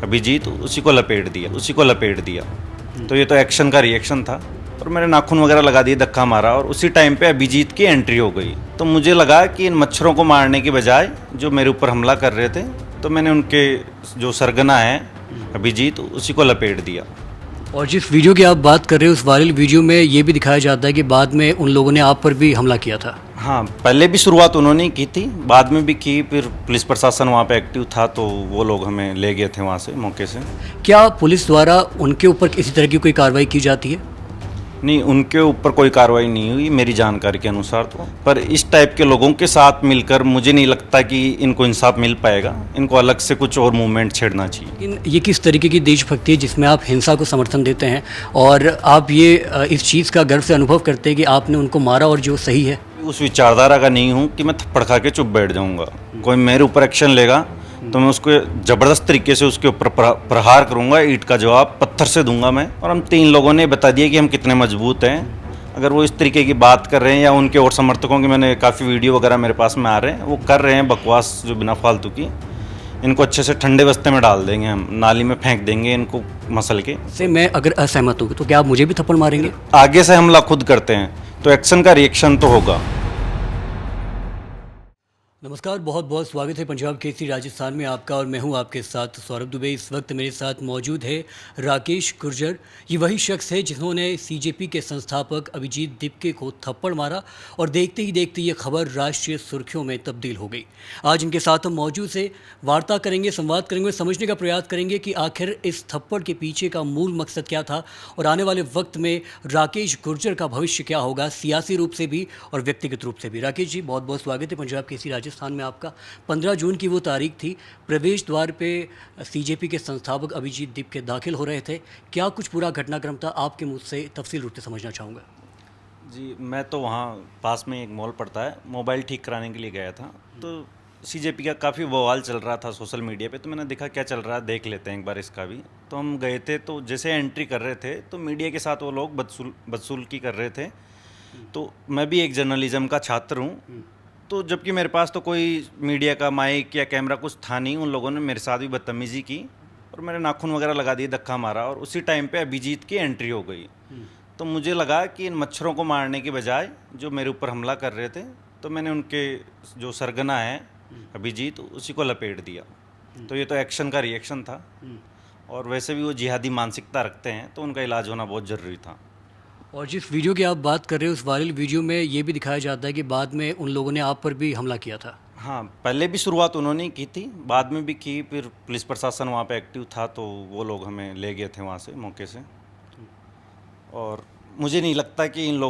अभिजीत, उसी को लपेट दिया। तो ये तो एक्शन का रिएक्शन था और मेरे नाखून वगैरह लगा दिए, धक्का मारा और उसी टाइम पे अभिजीत की एंट्री हो गई। तो मुझे लगा कि इन मच्छरों को मारने की बजाय जो मेरे ऊपर हमला कर रहे थे, तो मैंने उनके जो सरगना है अभिजीत, उसी को लपेट दिया। और जिस वीडियो की आप बात कर रहे हो उस वायरल वीडियो में ये भी दिखाया जाता है कि बाद में उन लोगों ने आप पर भी हमला किया था। हाँ, पहले भी शुरुआत उन्होंने ही की थी, बाद में भी की, फिर पुलिस प्रशासन वहाँ पे एक्टिव था तो वो लोग हमें ले गए थे वहाँ से, मौके से। क्या पुलिस द्वारा उनके ऊपर किसी तरह की कोई कार्रवाई की जाती है? नहीं, उनके ऊपर कोई कार्रवाई नहीं हुई मेरी जानकारी के अनुसार तो। पर इस टाइप के लोगों के साथ मिलकर मुझे नहीं लगता कि इनको इंसाफ मिल पाएगा। इनको अलग से कुछ और मूवमेंट छेड़ना चाहिए। लेकिन ये किस तरीके की देशभक्ति है जिसमें आप हिंसा को समर्थन देते हैं और आप ये इस चीज़ का गर्व से अनुभव करते हैं कि आपने उनको मारा और जो सही है? उस विचारधारा का नहीं हूँ कि मैं थप्पड़ खा के चुप बैठ जाऊँगा। कोई मेरे ऊपर एक्शन लेगा तो मैं उसको ज़बरदस्त तरीके से उसके ऊपर प्रहार करूँगा, ईंट का जवाब पत्थर से दूंगा मैं। और हम 3 लोगों ने बता दिया कि हम कितने मजबूत हैं। अगर वो इस तरीके की बात कर रहे हैं या उनके और समर्थकों की, मैंने काफ़ी वीडियो वगैरह मेरे पास में आ रहे हैं, वो कर रहे हैं बकवास जो बिना फालतू की, इनको अच्छे से ठंडे बस्ते में डाल देंगे, हम नाली में फेंक देंगे इनको मसल के। से मैं अगर असहमत हूँ तो क्या आप मुझे भी थप्पड़ मारेंगे? आगे से हमला खुद करते हैं तो एक्शन का रिएक्शन तो होगा। नमस्कार, बहुत बहुत स्वागत है पंजाब केसरी राजस्थान में आपका और मैं हूं आपके साथ सौरभ दुबे। इस वक्त मेरे साथ मौजूद है राकेश गुर्जर। ये वही शख्स है जिन्होंने सीजेपी के संस्थापक अभिजीत दिपके को थप्पड़ मारा और देखते ही देखते ये खबर राष्ट्रीय सुर्खियों में तब्दील हो गई। आज इनके साथ हम मौजूद से वार्ता करेंगे, संवाद करेंगे, समझने का प्रयास करेंगे कि आखिर इस थप्पड़ के पीछे का मूल मकसद क्या था और आने वाले वक्त में राकेश गुर्जर का भविष्य क्या होगा, सियासी रूप से भी और व्यक्तिगत रूप से भी। राकेश जी, बहुत बहुत स्वागत है पंजाब केसरी राजस्थान में आपका। 15 जून की वो तारीख थी, प्रवेश द्वार पे सीजेपी के संस्थापक अभिजीत दिपके दाखिल हो रहे थे। क्या कुछ पूरा घटनाक्रम था, आपके मुझ से तफसील रूप से समझना चाहूँगा। जी, मैं तो वहाँ पास में एक मॉल पड़ता है, मोबाइल ठीक कराने के लिए गया था। तो सीजेपी का काफ़ी बवाल चल रहा था सोशल मीडिया पे, तो मैंने देखा क्या चल रहा है, देख लेते हैं एक बार इसका भी। तो हम गए थे, तो जैसे एंट्री कर रहे थे तो मीडिया के साथ वो लोग बदसुल्की कर रहे थे। तो मैं भी एक जर्नलिज्म का छात्र हूँ, तो जबकि मेरे पास तो कोई मीडिया का माइक या कैमरा कुछ था नहीं, उन लोगों ने मेरे साथ भी बदतमीज़ी की और मेरे नाखून वगैरह लगा दिए, धक्का मारा और उसी टाइम पे अभिजीत की एंट्री हो गई। तो मुझे लगा कि इन मच्छरों को मारने की बजाय जो मेरे ऊपर हमला कर रहे थे, तो मैंने उनके जो सरगना है अभिजीत, उसी को लपेट दिया। तो ये तो एक्शन का रिएक्शन था और वैसे भी वो जिहादी मानसिकता रखते हैं, तो उनका इलाज होना बहुत ज़रूरी था। और जिस वीडियो की आप बात कर रहे हो उस वायरल वीडियो में ये भी दिखाया जाता है कि बाद में उन लोगों ने आप पर भी हमला किया था। हाँ, पहले भी शुरुआत उन्होंने ही की थी, बाद में भी की, फिर पुलिस प्रशासन वहाँ पे एक्टिव था तो वो लोग हमें ले गए थे वहाँ से, मौके से। और मुझे नहीं लगता कि इन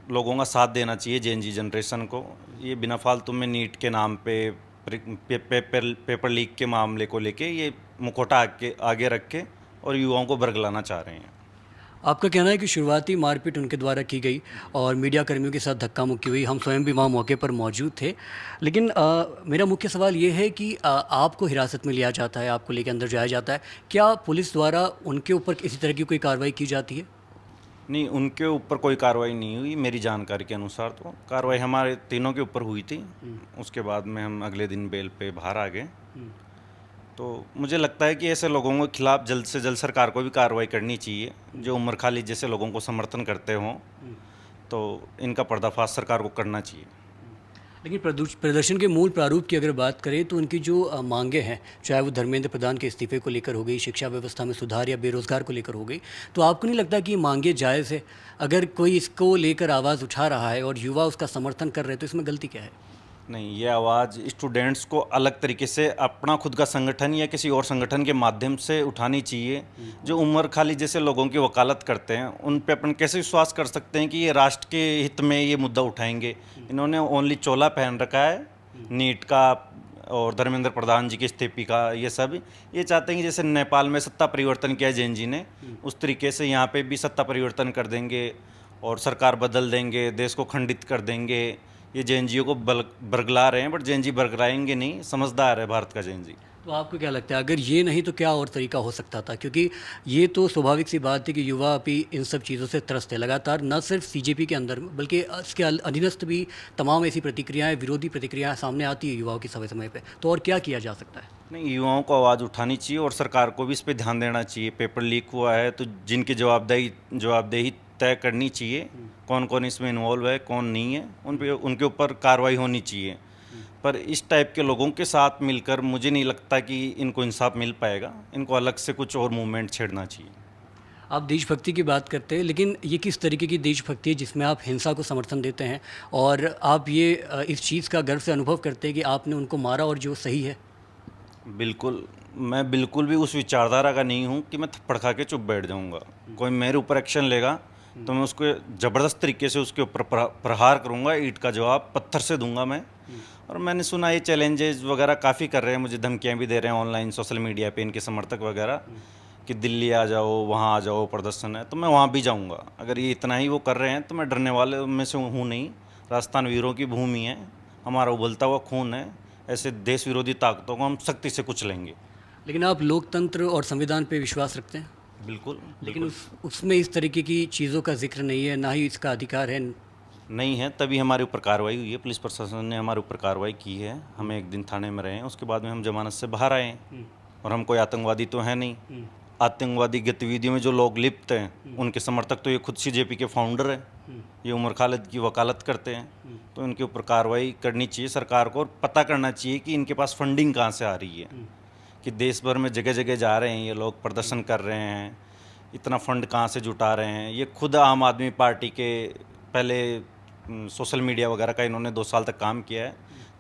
लोगों का साथ देना चाहिए जेनजी जनरेशन को। ये बिना फालतू में नीट के नाम पे पेपर लीक के मामले को लेके ये मुखौटा आगे रख के और युवाओं को बरगलाना चाह रहे हैं। आपका कहना है कि शुरुआती मारपीट उनके द्वारा की गई और मीडिया कर्मियों के साथ धक्का मुक्की हुई, हम स्वयं भी वहाँ मौके पर मौजूद थे। लेकिन मेरा मुख्य सवाल ये है कि आपको हिरासत में लिया जाता है, आपको लेकर अंदर जाया जाता है, क्या पुलिस द्वारा उनके ऊपर किसी तरह की कोई कार्रवाई की जाती है? नहीं, उनके ऊपर कोई कार्रवाई नहीं हुई मेरी जानकारी के अनुसार। तो कार्रवाई हमारे तीनों के ऊपर हुई थी। उसके बाद में हम अगले दिन बेल पे बाहर आ गए। तो मुझे लगता है कि ऐसे लोगों के खिलाफ जल्द से जल्द सरकार को भी कार्रवाई करनी चाहिए, जो उमर खालिद जैसे लोगों को समर्थन करते हों। तो इनका पर्दाफाश सरकार को करना चाहिए। लेकिन प्रदर्शन के मूल प्रारूप की अगर बात करें तो उनकी जो मांगे हैं, चाहे वो धर्मेंद्र प्रधान के इस्तीफे को लेकर हो गई, शिक्षा व्यवस्था में सुधार या बेरोजगार को लेकर हो गई, तो आपको नहीं लगता कि ये मांगे जायज़ है? अगर कोई इसको लेकर आवाज़ उठा रहा है और युवा उसका समर्थन कर रहे हैं तो इसमें गलती क्या है? नहीं, ये आवाज़ स्टूडेंट्स को अलग तरीके से अपना खुद का संगठन या किसी और संगठन के माध्यम से उठानी चाहिए। जो उमर खालिद जैसे लोगों की वकालत करते हैं, उन पे अपन कैसे विश्वास कर सकते हैं कि ये राष्ट्र के हित में ये मुद्दा उठाएंगे? इन्होंने ओनली चोला पहन रखा है, नीट का और धर्मेंद्र प्रधान जी के इस्तीफे का। ये सब ये चाहते हैं कि जैसे नेपाल में सत्ता परिवर्तन किया जैन जी ने, उस तरीके से यहाँ पे भी सत्ता परिवर्तन कर देंगे और सरकार बदल देंगे, देश को खंडित कर देंगे। ये जेएनजीओ को बरगला रहे हैं, बट जेएनजी बरगलाएंगे नहीं। समझदार है भारत का जेएनजी। तो आपको क्या लगता है, अगर ये नहीं तो क्या और तरीका हो सकता था? क्योंकि ये तो स्वाभाविक सी बात है कि युवा अभी इन सब चीज़ों से त्रस्त है लगातार, न सिर्फ सीजेपी के अंदर बल्कि इसके अधीनस्थ भी तमाम ऐसी प्रतिक्रियाएं, विरोधी प्रतिक्रियाएं सामने आती है युवाओं की समय समय पे। तो और क्या किया जा सकता है? नहीं, युवाओं को आवाज़ उठानी चाहिए और सरकार को भी इस पे ध्यान देना चाहिए। पेपर लीक हुआ है तो जिनकी जवाबदेही तय करनी चाहिए, कौन कौन इसमें इन्वॉल्व है कौन नहीं है, उनके ऊपर कार्रवाई होनी चाहिए। पर इस टाइप के लोगों के साथ मिलकर मुझे नहीं लगता कि इनको इंसाफ मिल पाएगा। इनको अलग से कुछ और मूवमेंट छेड़ना चाहिए। आप देशभक्ति की बात करते हैं, लेकिन ये किस तरीके की देशभक्ति है जिसमें आप हिंसा को समर्थन देते हैं और आप ये इस चीज़ का गर्व से अनुभव करते हैं कि आपने उनको मारा और जो सही है? बिल्कुल, मैं बिल्कुल भी उस विचारधारा का नहीं हूँ कि मैं थप्पड़ खा के चुप बैठ जाऊँगा। कोई मेरे ऊपर एक्शन लेगा तो मैं उसको ज़बरदस्त तरीके से उसके ऊपर प्रहार करूँगा, ईंट का जवाब पत्थर से दूंगा मैं। और मैंने सुना ये चैलेंजेस वगैरह काफ़ी कर रहे हैं, मुझे धमकियाँ भी दे रहे हैं ऑनलाइन सोशल मीडिया पे इनके समर्थक वगैरह कि दिल्ली आ जाओ, वहाँ आ जाओ, प्रदर्शन है, तो मैं वहाँ भी जाऊँगा। अगर ये इतना ही वो कर रहे हैं तो मैं डरने वाले में से हूँ नहीं। राजस्थान वीरों की भूमि है, हमारा उबलता हुआ खून है। ऐसे देश विरोधी ताकतों को हम सख्ती से कुचलेंगे। लेकिन आप लोकतंत्र और संविधान पे विश्वास रखते हैं, बिल्कुल, लेकिन उसमें इस तरीके की चीज़ों का जिक्र नहीं है, ना ही इसका अधिकार है। नहीं है, तभी हमारे ऊपर कार्रवाई हुई है। पुलिस प्रशासन ने हमारे ऊपर कार्रवाई की है। हम एक दिन थाने में रहे हैं, उसके बाद में हम जमानत से बाहर आए हैं। और हम कोई आतंकवादी तो है नहीं। आतंकवादी गतिविधियों में जो लोग लिप्त हैं उनके समर्थक तो ये खुद सीजेपी के फाउंडर हैं। ये उमर खालिद की वकालत करते हैं। तो इनके ऊपर कार्रवाई करनी चाहिए सरकार को और पता करना चाहिए कि इनके पास फंडिंग कहाँ से आ रही है। कि देश भर में जगह जगह जा रहे हैं ये लोग, प्रदर्शन कर रहे हैं, इतना फंड कहाँ से जुटा रहे हैं। ये खुद आम आदमी पार्टी के पहले सोशल मीडिया वगैरह का इन्होंने 2 साल तक काम किया है।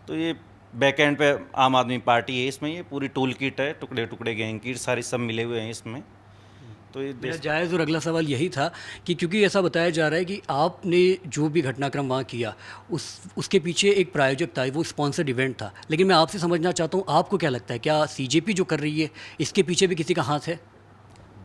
तो ये बैक एंड पे आम आदमी पार्टी है, इसमें ये पूरी टूल किट है, टुकड़े टुकड़े गैंग की सारी सब मिले हुए हैं इसमें। तो ये मेरा जायज़ और अगला सवाल यही था कि क्योंकि ऐसा बताया जा रहा है कि आपने जो भी घटनाक्रम वहाँ किया उसके पीछे एक प्रायोजक था, वो स्पॉन्सर्ड इवेंट था। लेकिन मैं आपसे समझना चाहता हूँ, आपको क्या लगता है, क्या सीजेपी जो कर रही है इसके पीछे भी किसी का हाथ है?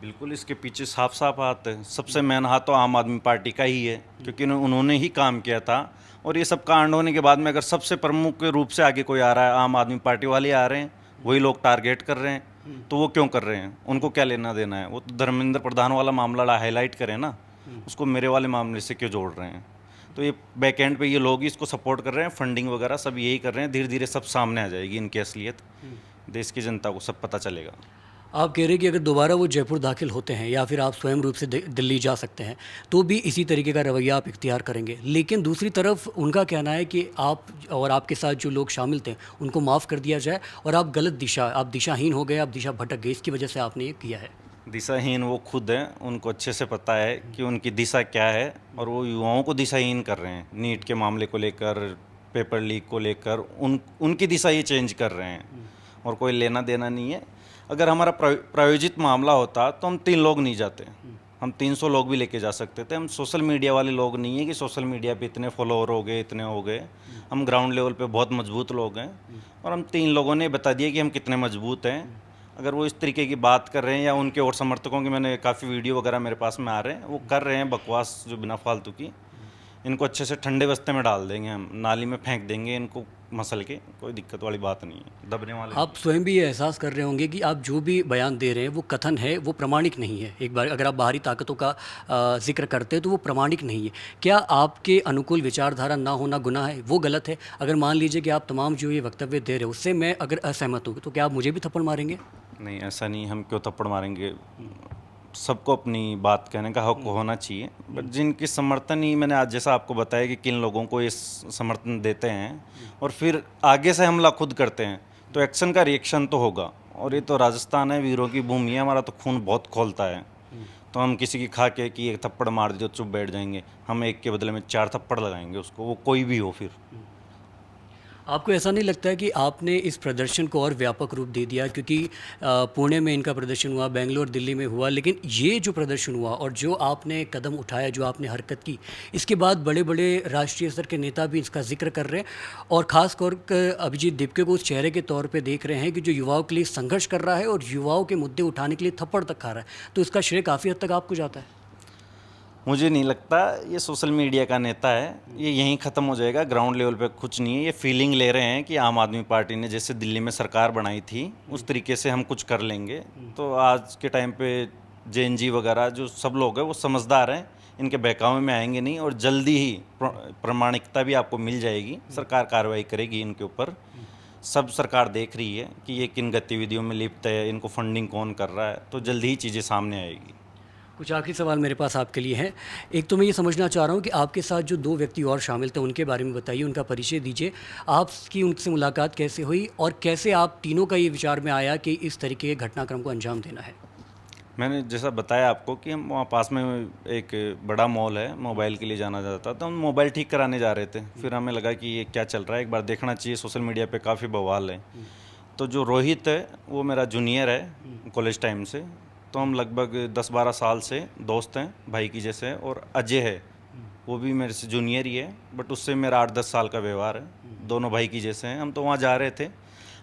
बिल्कुल, इसके पीछे साफ साफ हाथ है। सबसे मेन हाथ तो आम आदमी पार्टी का ही है, क्योंकि उन्होंने ही काम किया था। और ये सब कांड होने के बाद में अगर सबसे प्रमुख रूप से आगे कोई आ रहा है, आम आदमी पार्टी वाले आ रहे हैं, वही लोग टारगेट कर रहे हैं, तो वो क्यों कर रहे हैं? उनको क्या लेना देना है? वो तो धर्मेंद्र प्रधान वाला मामला हाईलाइट करें ना, उसको मेरे वाले मामले से क्यों जोड़ रहे हैं? तो ये बैक एंड पे ये लोग ही इसको सपोर्ट कर रहे हैं, फंडिंग वगैरह सब यही कर रहे हैं। धीरे धीरे सब सामने आ जाएगी इनकी असलियत, देश की जनता को सब पता चलेगा। आप कह रहे हैं कि अगर दोबारा वो जयपुर दाखिल होते हैं या फिर आप स्वयं रूप से दिल्ली जा सकते हैं तो भी इसी तरीके का रवैया आप इख्तियार करेंगे। लेकिन दूसरी तरफ उनका कहना है कि आप और आपके साथ जो लोग शामिल थे उनको माफ़ कर दिया जाए और आप आप दिशाहीन हो गए, आप दिशा भटक गए, इसकी वजह से आपने ये किया है। दिशाहीन वो खुद हैं, उनको अच्छे से पता है कि उनकी दिशा क्या है। और वो युवाओं को दिशाहीन कर रहे हैं नीट के मामले को लेकर, पेपर लीक को लेकर। उनकी दिशा ये चेंज कर रहे हैं और कोई लेना देना नहीं है। अगर हमारा प्रायोजित मामला होता तो हम 3 लोग नहीं जाते, हम 300 लोग भी लेके जा सकते थे। हम सोशल मीडिया वाले लोग नहीं है कि सोशल मीडिया पे इतने फॉलोअर हो गए, इतने हो गए। हम ग्राउंड लेवल पे बहुत मजबूत लोग हैं और हम 3 लोगों ने बता दिया कि हम कितने मजबूत हैं। अगर वो इस तरीके की बात कर रहे हैं या उनके और समर्थकों की, मैंने काफ़ी वीडियो वगैरह मेरे पास में आ रहे हैं, वो कर रहे हैं बकवास जो बिना फालतू की, इनको अच्छे से ठंडे बस्ते में डाल देंगे, हम नाली में फेंक देंगे इनको मसल के। कोई दिक्कत वाली बात नहीं है, दबने वाले। आप स्वयं भी ये एहसास कर रहे होंगे कि आप जो भी बयान दे रहे हैं वो कथन है, वो प्रमाणिक नहीं है। एक बार अगर आप बाहरी ताकतों का जिक्र करते हैं तो वो प्रमाणिक नहीं है। क्या आपके अनुकूल विचारधारा ना होना गुनाह है, वो गलत है? अगर मान लीजिए कि आप तमाम जो ये वक्तव्य दे रहे हो उससे मैं अगर असहमत हूँ तो क्या आप मुझे भी थप्पड़ मारेंगे? नहीं, ऐसा नहीं, हम क्यों थप्पड़ मारेंगे? सबको अपनी बात कहने का हक होना चाहिए। बट जिनकी समर्थन ही, मैंने आज जैसा आपको बताया कि किन लोगों को ये समर्थन देते हैं और फिर आगे से हमला खुद करते हैं, तो एक्शन का रिएक्शन तो होगा। और ये तो राजस्थान है, वीरों की भूमि है, हमारा तो खून बहुत खोलता है। तो हम किसी की खा के कि एक थप्पड़ मार दिया तो चुप बैठ जाएंगे? हम एक के बदले में 4 थप्पड़ लगाएंगे उसको, वो कोई भी हो। फिर आपको ऐसा नहीं लगता है कि आपने इस प्रदर्शन को और व्यापक रूप दे दिया? क्योंकि पुणे में इनका प्रदर्शन हुआ, बेंगलोर, दिल्ली में हुआ, लेकिन ये जो प्रदर्शन हुआ और जो आपने कदम उठाया, जो आपने हरकत की, इसके बाद बड़े बड़े राष्ट्रीय स्तर के नेता भी इसका जिक्र कर रहे हैं और ख़ास तौर पर अभिजीत दीपके को उस चेहरे के तौर पर देख रहे हैं कि जो युवाओं के लिए संघर्ष कर रहा है और युवाओं के मुद्दे उठाने के लिए थप्पड़ तक खा रहा है। तो इसका श्रेय काफ़ी हद तक आपको जाता है। मुझे नहीं लगता, ये सोशल मीडिया का नेता है, ये यहीं ख़त्म हो जाएगा। ग्राउंड लेवल पे कुछ नहीं है। ये फीलिंग ले रहे हैं कि आम आदमी पार्टी ने जैसे दिल्ली में सरकार बनाई थी उस तरीके से हम कुछ कर लेंगे। तो आज के टाइम पे जेएनजी वगैरह जो सब लोग हैं वो समझदार हैं, इनके बहकावे में आएंगे नहीं और जल्दी ही प्रमाणिकता भी आपको मिल जाएगी। सरकार कार्रवाई करेगी इनके ऊपर। सब सरकार देख रही है कि ये किन गतिविधियों में लिप्त है, इनको फंडिंग कौन कर रहा है, तो जल्दी ही चीज़ें सामने आएगी। कुछ आखिरी सवाल मेरे पास आपके लिए हैं। एक तो मैं ये समझना चाह रहा हूँ कि आपके साथ जो 2 व्यक्ति और शामिल थे, उनके बारे में बताइए, उनका परिचय दीजिए। आपकी उनसे मुलाकात कैसे हुई और कैसे आप तीनों का ये विचार में आया कि इस तरीके के घटनाक्रम को अंजाम देना है? मैंने जैसा बताया आपको कि हम वहाँ पास में एक बड़ा मॉल है, मोबाइल के लिए जाना जाता था, तो हम मोबाइल ठीक कराने जा रहे थे। फिर हमें लगा कि ये क्या चल रहा है, एक बार देखना चाहिए, सोशल मीडिया पे काफ़ी बवाल है। तो जो रोहित है वो मेरा जूनियर है कॉलेज टाइम से, तो हम लगभग 10-12 साल से दोस्त हैं, भाई की जैसे। और अजय है, वो भी मेरे से जूनियर ही है, बट उससे मेरा 8-10 साल का व्यवहार है, दोनों भाई की जैसे हैं। हम तो वहाँ जा रहे थे,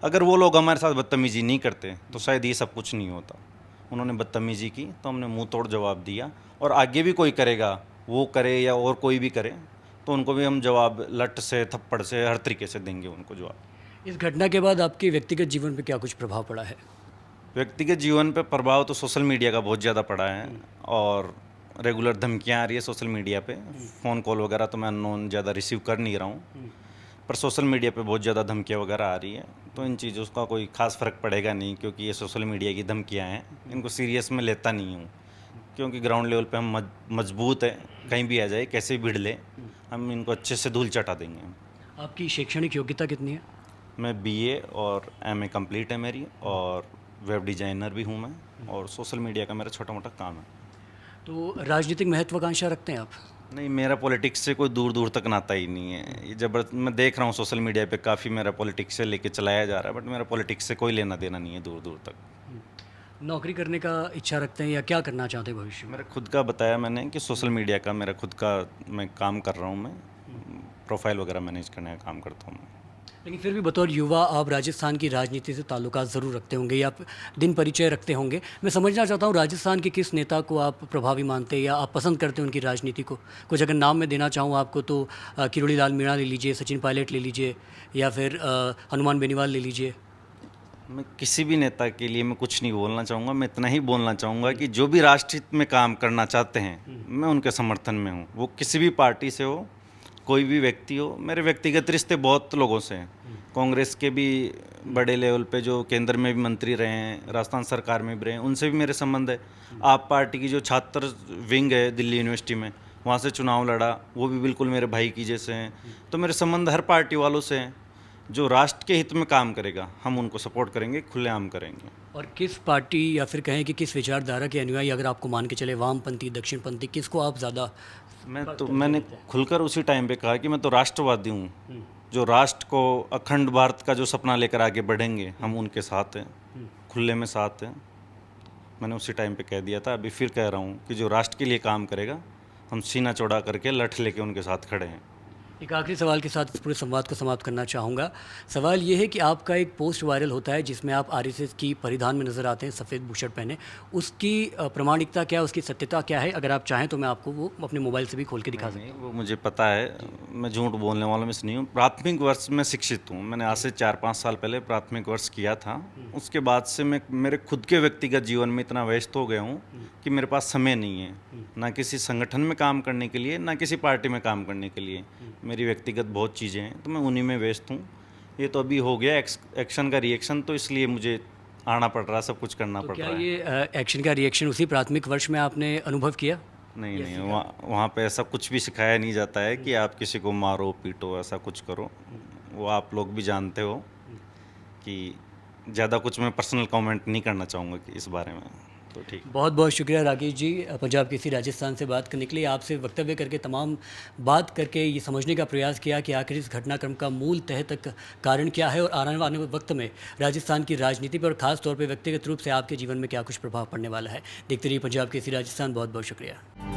अगर वो लोग हमारे साथ बदतमीजी नहीं करते तो शायद ये सब कुछ नहीं होता। उन्होंने बदतमीजी की तो हमने मुंह तोड़ जवाब दिया, और आगे भी कोई करेगा, वो करे या और कोई भी करे, तो उनको भी हम जवाब लट से, थप्पड़ से, हर तरीके से देंगे उनको जवाब। इस घटना के बाद आपके व्यक्तिगत जीवन पे क्या कुछ प्रभाव पड़ा है? व्यक्तिगत जीवन पे प्रभाव तो सोशल मीडिया का बहुत ज़्यादा पड़ा है, और रेगुलर धमकियाँ आ रही है सोशल मीडिया पे। फ़ोन कॉल वगैरह तो मैं अननोन ज़्यादा रिसीव कर नहीं रहा हूँ, पर सोशल मीडिया पे बहुत ज़्यादा धमकियाँ वगैरह आ रही है। तो इन चीज़ों का कोई खास फ़र्क पड़ेगा नहीं, क्योंकि ये सोशल मीडिया की धमकियाँ हैं, इनको सीरियस में लेता नहीं हूँ, क्योंकि ग्राउंड लेवल पे हम मजबूत है, कहीं भी आ जाए, कैसे भी भिड़ ले, हम इनको अच्छे से धूल चटा देंगे। आपकी शैक्षणिक योग्यता कितनी है? मैं बीए और एमए कंप्लीट है मेरी, और वेब डिज़ाइनर भी हूँ मैं, और सोशल मीडिया का मेरा छोटा मोटा काम है। तो राजनीतिक महत्वाकांक्षा रखते हैं आप? नहीं, मेरा पॉलिटिक्स से कोई दूर दूर तक नाता ही नहीं है। ये जबरदस्त मैं देख रहा हूँ सोशल मीडिया पे काफ़ी मेरा पॉलिटिक्स से लेके चलाया जा रहा है, बट मेरा पॉलिटिक्स से कोई लेना देना नहीं है दूर दूर तक। नौकरी करने का इच्छा रखते हैं या क्या करना चाहते हैं भविष्य में? मेरा खुद का बताया मैंने कि सोशल मीडिया का मेरा खुद का मैं काम कर रहा हूँ, मैं प्रोफाइल वगैरह मैनेज करने का काम करता हूँ मैं। लेकिन फिर भी बतौर युवा आप राजस्थान की राजनीति से ताल्लुकात ज़रूर रखते होंगे या दिन परिचय रखते होंगे। मैं समझना चाहता हूँ राजस्थान के किस नेता को आप प्रभावी मानते हैं या आप पसंद करते हैं उनकी राजनीति को? कुछ अगर नाम मैं देना चाहूँ आपको तो किरोड़ी लाल मीणा ले लीजिए, सचिन पायलट ले लीजिए, या फिर हनुमान बेनीवाल ले लीजिए। मैं किसी भी नेता के लिए मैं कुछ नहीं बोलना चाहूँगा, मैं इतना ही बोलना चाहूँगा कि जो भी राष्ट्रहित में काम करना चाहते हैं, मैं उनके समर्थन में हूँ। वो किसी भी पार्टी से हो, कोई भी व्यक्ति हो। मेरे व्यक्तिगत रिश्ते बहुत लोगों से हैं, कांग्रेस के भी बड़े लेवल पे जो केंद्र में भी मंत्री रहे हैं, राजस्थान सरकार में भी रहे हैं, उनसे भी मेरे संबंध है। आप पार्टी की जो छात्र विंग है दिल्ली यूनिवर्सिटी में, वहाँ से चुनाव लड़ा, वो भी बिल्कुल मेरे भाई की जैसे हैं। तो मेरे संबंध हर पार्टी वालों से हैं। जो राष्ट्र के हित में काम करेगा हम उनको सपोर्ट करेंगे, खुलेआम करेंगे। और किस पार्टी या फिर कहें कि किस विचारधारा के अनुयायी, अगर आपको मान के चले वामपंथी, दक्षिणपंथी, किसको आप ज़्यादा? मैंने खुलकर उसी टाइम पे कहा कि मैं तो राष्ट्रवादी हूँ। जो राष्ट्र को, अखंड भारत का जो सपना लेकर आगे बढ़ेंगे, हम उनके साथ हैं, खुले में साथ हैं। मैंने उसी टाइम पे कह दिया था, अभी फिर कह रहा हूँ कि जो राष्ट्र के लिए काम करेगा, हम सीना चौड़ा करके लठ लेके उनके साथ खड़े हैं। एक आखिरी सवाल के साथ इस पूरे संवाद को समाप्त करना चाहूँगा। सवाल ये है कि आपका एक पोस्ट वायरल होता है जिसमें आप आरएसएस की परिधान में नज़र आते हैं, सफ़ेद बुशर्ट पहने। उसकी प्रामाणिकता क्या है, उसकी सत्यता क्या है? अगर आप चाहें तो मैं आपको वो अपने मोबाइल से भी खोल के दिखा सकता हूँ। वो मुझे पता है, मैं झूठ बोलने वालों में से नहीं हूँ। प्राथमिक वर्ष में शिक्षित हूँ, मैंने आज से 4-5 साल पहले प्राथमिक वर्ष किया था। उसके बाद से मैं मेरे खुद के व्यक्तिगत जीवन में इतना व्यस्त हो गया हूँ कि मेरे पास समय नहीं है, ना किसी संगठन में काम करने के लिए, ना किसी पार्टी में काम करने के लिए। मेरी व्यक्तिगत बहुत चीज़ें हैं, तो मैं उन्हीं में व्यस्त हूँ। ये तो अभी हो गया एक्शन का रिएक्शन, तो इसलिए मुझे आना पड़ रहा है, सब कुछ करना पड़ क्या रहा है। ये एक्शन का रिएक्शन उसी प्राथमिक वर्ष में आपने अनुभव किया? नहीं, वहाँ पे ऐसा कुछ भी सिखाया नहीं जाता है कि आप किसी को मारो पीटो, ऐसा कुछ करो। वो आप लोग भी जानते हो कि ज़्यादा कुछ मैं पर्सनल कमेंट नहीं करना चाहूँगा कि इस बारे में। तो ठीक, बहुत बहुत शुक्रिया राकेश जी, पंजाब केसरी राजस्थान से बात करने के लिए। आपसे वक्तव्य करके, तमाम बात करके ये समझने का प्रयास किया कि आखिर इस घटनाक्रम का मूल तह तक कारण क्या है और आने वाले वक्त में राजस्थान की राजनीति पर और ख़ास तौर पे व्यक्तिगत रूप से आपके जीवन में क्या कुछ प्रभाव पड़ने वाला है। देखते रहिए पंजाब केसरी राजस्थान। बहुत बहुत शुक्रिया।